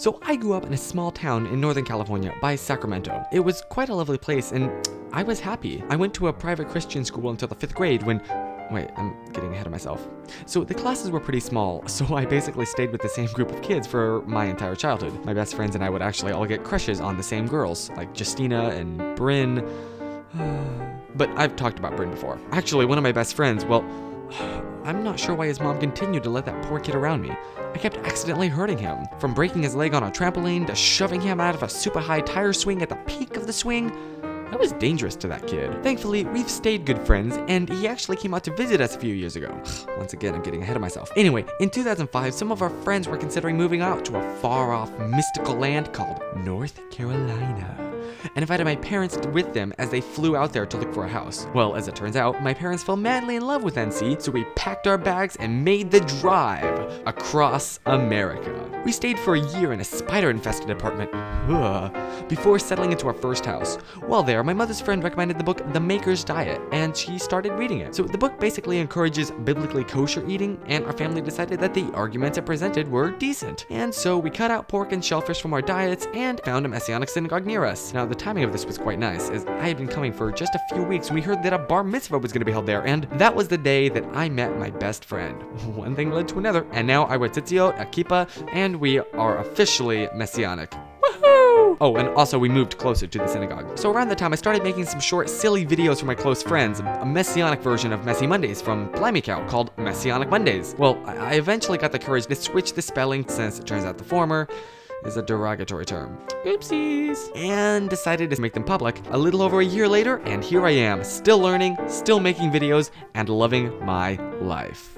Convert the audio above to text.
So I grew up in a small town in Northern California by Sacramento. It was quite a lovely place and I was happy. I went to a private Christian school until the 5th grade when... Wait, I'm getting ahead of myself. So the classes were pretty small, so I basically stayed with the same group of kids for my entire childhood. My best friends and I would actually all get crushes on the same girls, like Justina and Bryn. But I've talked about Bryn before. Actually, one of my best friends, well, I'm not sure why his mom continued to let that poor kid around me. I kept accidentally hurting him. From breaking his leg on a trampoline to shoving him out of a super high tire swing at the peak of the swing. I was dangerous to that kid. Thankfully, we've stayed good friends, and he actually came out to visit us a few years ago. Once again, I'm getting ahead of myself. Anyway, in 2005, some of our friends were considering moving out to a far-off mystical land called North Carolina, and invited my parents with them as they flew out there to look for a house. Well, as it turns out, my parents fell madly in love with NC, so we packed our bags and made the drive across America. We stayed for a year in a spider-infested apartment before settling into our first house. While there, my mother's friend recommended the book The Maker's Diet, and she started reading it. So the book basically encourages biblically kosher eating, and our family decided that the arguments it presented were decent. And so we cut out pork and shellfish from our diets and found a Messianic synagogue near us. Now, the timing of this was quite nice, as I had been coming for just a few weeks when we heard that a bar mitzvah was going to be held there, and that was the day that I met my best friend. One thing led to another, and now I wear tzitzit, a kippah, and we are officially Messianic. Woohoo! Oh, and also we moved closer to the synagogue. So around that time, I started making some short, silly videos for my close friends, a Messianic version of Messy Mondays from Blimey Cow called Messianic Mondays. Well, I eventually got the courage to switch the spelling since it turns out the former is a derogatory term. Oopsies. And decided to make them public a little over a year later, and here I am, still learning, still making videos, and loving my life.